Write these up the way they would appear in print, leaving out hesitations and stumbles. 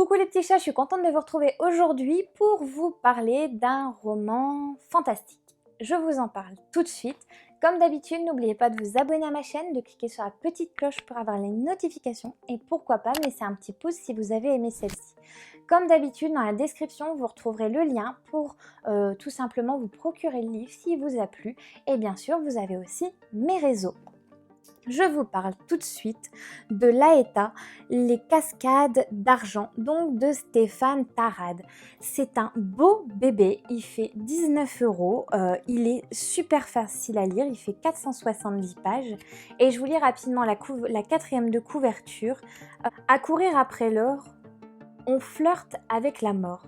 Coucou les petits chats, je suis contente de vous retrouver aujourd'hui pour vous parler d'un roman fantastique. Je vous en parle tout de suite. Comme d'habitude, n'oubliez pas de vous abonner à ma chaîne, de cliquer sur la petite cloche pour avoir les notifications et pourquoi pas me laisser un petit pouce si vous avez aimé celle-ci. Comme d'habitude, dans la description, vous retrouverez le lien pour tout simplement vous procurer le livre s'il vous a plu. Et bien sûr, vous avez aussi mes réseaux. Je vous parle tout de suite de Laeta, les cascades d'argent, donc de Stéphane Tarade. C'est un beau bébé, il fait 19 €, il est super facile à lire, il fait 470 pages. Et je vous lis rapidement la quatrième de couverture. À courir après l'or, on flirte avec la mort.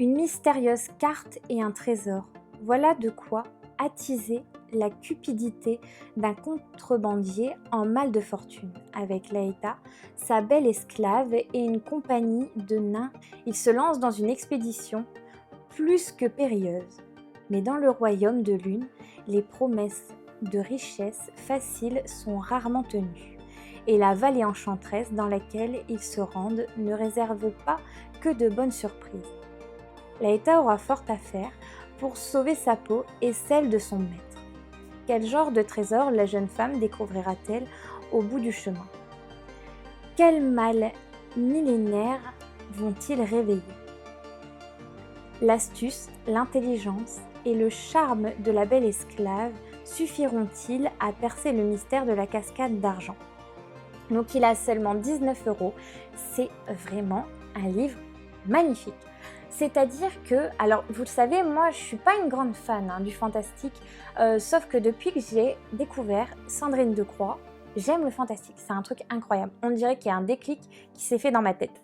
Une mystérieuse carte et un trésor. Voilà de quoi attiser la cupidité d'un contrebandier en mal de fortune. Avec Laeta, sa belle esclave et une compagnie de nains, il se lance dans une expédition plus que périlleuse. Mais dans le royaume de Lune, les promesses de richesse facile sont rarement tenues. Et la vallée enchanteresse dans laquelle ils se rendent ne réserve pas que de bonnes surprises. Laeta aura fort à faire pour sauver sa peau et celle de son maître. Quel genre de trésor la jeune femme découvrira-t-elle au bout du chemin? Quels mal millénaires vont-ils réveiller? L'astuce, l'intelligence et le charme de la belle esclave suffiront-ils à percer le mystère de la cascade d'argent? Donc il a seulement 19 €, c'est vraiment un livre magnifique. C'est-à-dire que, alors vous le savez, moi je suis pas une grande fan du fantastique, sauf que depuis que j'ai découvert Sandrine Decroix, j'aime le fantastique, c'est un truc incroyable. On dirait qu'il y a un déclic qui s'est fait dans ma tête.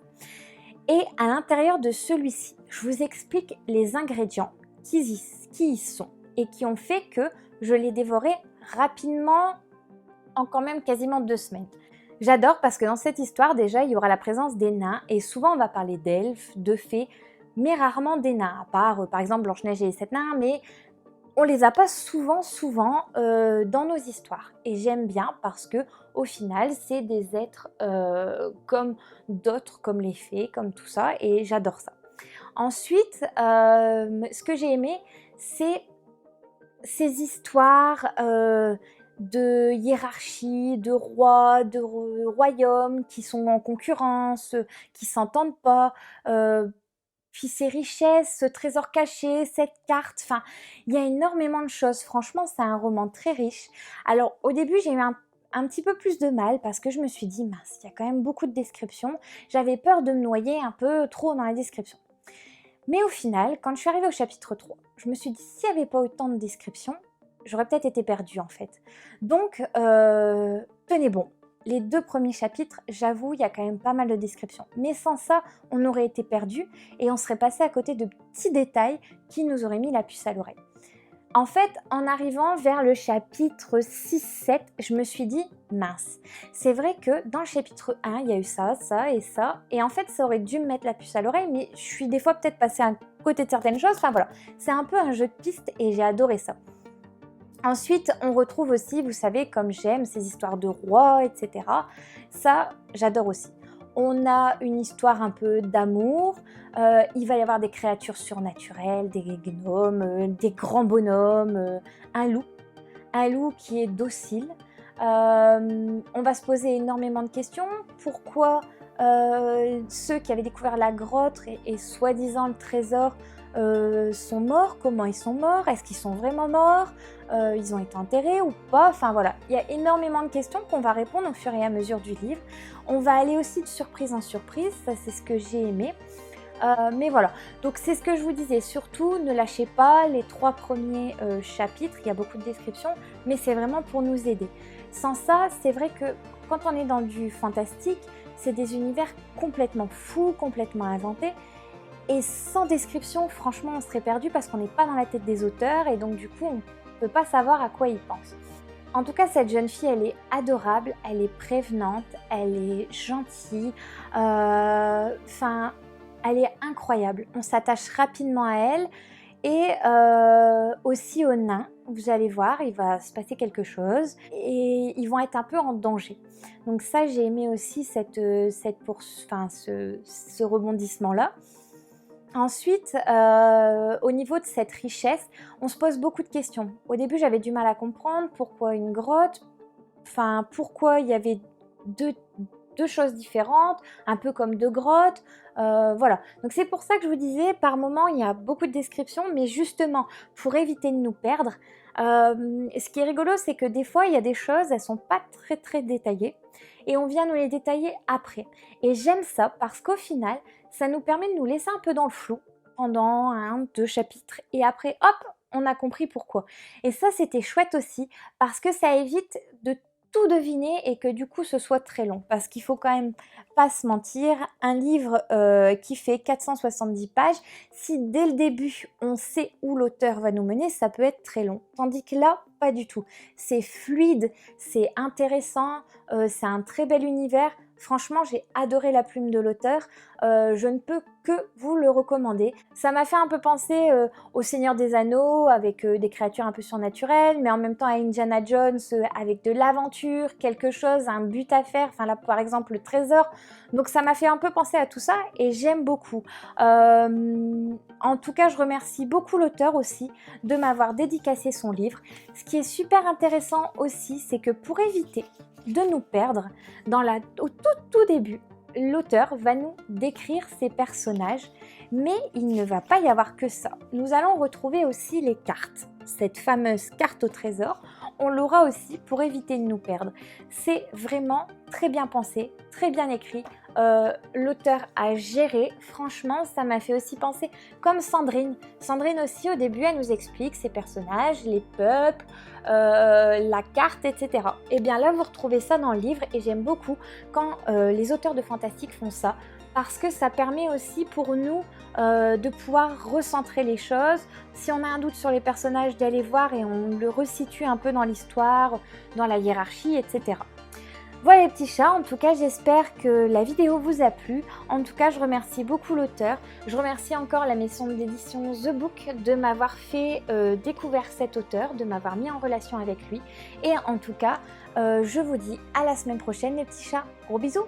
Et à l'intérieur de celui-ci, je vous explique les ingrédients qui y sont et qui ont fait que je l'ai dévoré rapidement, en quand même quasiment 2 semaines. J'adore parce que dans cette histoire, déjà, il y aura la présence des nains et souvent on va parler d'elfes, de fées, mais rarement des nains, à part par exemple Blanche-Neige et les 7 nains, mais on les a pas souvent dans nos histoires. Et j'aime bien parce que au final, c'est des êtres comme d'autres, comme les fées, comme tout ça, et j'adore ça. Ensuite, ce que j'ai aimé, c'est ces histoires de hiérarchie, de rois, de royaumes qui sont en concurrence, qui s'entendent pas, puis ces richesses, ce trésor caché, cette carte, enfin, il y a énormément de choses. Franchement, c'est un roman très riche. Alors, au début, j'ai eu un petit peu plus de mal parce que je me suis dit, mince, il y a quand même beaucoup de descriptions. J'avais peur de me noyer un peu trop dans la description. Mais au final, quand je suis arrivée au chapitre 3, je me suis dit, s'il n'y avait pas autant de descriptions, j'aurais peut-être été perdue en fait. Donc, tenez bon. Les 2 premiers chapitres, j'avoue, il y a quand même pas mal de descriptions. Mais sans ça, on aurait été perdu et on serait passé à côté de petits détails qui nous auraient mis la puce à l'oreille. En fait, en arrivant vers le chapitre 6-7, je me suis dit, mince, c'est vrai que dans le chapitre 1, il y a eu ça, ça et ça, et en fait, ça aurait dû me mettre la puce à l'oreille, mais je suis des fois peut-être passée à côté de certaines choses, enfin voilà, c'est un peu un jeu de piste et j'ai adoré ça. Ensuite, on retrouve aussi, vous savez, comme j'aime, ces histoires de rois, etc. Ça, j'adore aussi. On a une histoire un peu d'amour, il va y avoir des créatures surnaturelles, des gnomes, des grands bonhommes, un loup qui est docile. On va se poser énormément de questions. Pourquoi ceux qui avaient découvert la grotte et soi-disant le trésor sont morts? Comment ils sont morts? Est-ce qu'ils sont vraiment morts? Ils ont été enterrés ou pas? Enfin voilà, il y a énormément de questions qu'on va répondre au fur et à mesure du livre. On va aller aussi de surprise en surprise, ça c'est ce que j'ai aimé. Mais voilà, donc c'est ce que je vous disais, surtout ne lâchez pas les 3 premiers chapitres, il y a beaucoup de descriptions, mais c'est vraiment pour nous aider. Sans ça, c'est vrai que quand on est dans du fantastique, c'est des univers complètement fous, complètement inventés, et sans description, franchement, on serait perdu parce qu'on n'est pas dans la tête des auteurs, et donc du coup, on ne peut pas savoir à quoi ils pensent. En tout cas, cette jeune fille, elle est adorable, elle est prévenante, elle est gentille, enfin, elle est incroyable. On s'attache rapidement à elle et aussi aux nains. vous allez voir, il va se passer quelque chose et ils vont être un peu en danger. Donc ça, j'ai aimé aussi ce rebondissement-là. Ensuite, au niveau de cette richesse, on se pose beaucoup de questions. Au début, j'avais du mal à comprendre pourquoi une grotte, pourquoi il y avait deux choses différentes, un peu comme deux grottes. Voilà. Donc c'est pour ça que je vous disais, par moment, il y a beaucoup de descriptions, mais justement, pour éviter de nous perdre, ce qui est rigolo, c'est que des fois, il y a des choses, elles sont pas très très détaillées, et on vient nous les détailler après. Et j'aime ça parce qu'au final, ça nous permet de nous laisser un peu dans le flou pendant 1-2 chapitres, et après, hop, on a compris pourquoi. Et ça, c'était chouette aussi, parce que ça évite de tout deviner et que du coup ce soit très long, parce qu'il faut quand même pas se mentir, un livre qui fait 470 pages, si dès le début on sait où l'auteur va nous mener, ça peut être très long, tandis que là pas du tout, c'est fluide, c'est intéressant, c'est un très bel univers. Franchement, j'ai adoré la plume de l'auteur, je ne peux que vous le recommander. Ça m'a fait un peu penser au Seigneur des Anneaux, avec des créatures un peu surnaturelles, mais en même temps à Indiana Jones, avec de l'aventure, quelque chose, un but à faire, enfin là par exemple le trésor. Donc ça m'a fait un peu penser à tout ça et j'aime beaucoup. En tout cas, je remercie beaucoup l'auteur aussi de m'avoir dédicacé son livre. Ce qui est super intéressant aussi, c'est que pour éviter de nous perdre, au tout début, l'auteur va nous décrire ses personnages, mais il ne va pas y avoir que ça. Nous allons retrouver aussi les cartes. Cette fameuse carte au trésor, on l'aura aussi pour éviter de nous perdre. C'est vraiment très bien pensé, très bien écrit. L'auteur a géré, franchement, ça m'a fait aussi penser comme Sandrine. Sandrine aussi, au début, elle nous explique ses personnages, les peuples, la carte, etc. Et bien là, vous retrouvez ça dans le livre et j'aime beaucoup quand les auteurs de fantastique font ça, parce que ça permet aussi pour nous de pouvoir recentrer les choses. Si on a un doute sur les personnages, d'aller voir et on le resitue un peu dans l'histoire, dans la hiérarchie, etc. Voilà les petits chats, en tout cas j'espère que la vidéo vous a plu. En tout cas je remercie beaucoup l'auteur. Je remercie encore la maison d'édition The Book de m'avoir fait découvrir cet auteur, de m'avoir mis en relation avec lui. Et en tout cas, je vous dis à la semaine prochaine les petits chats. Gros bisous!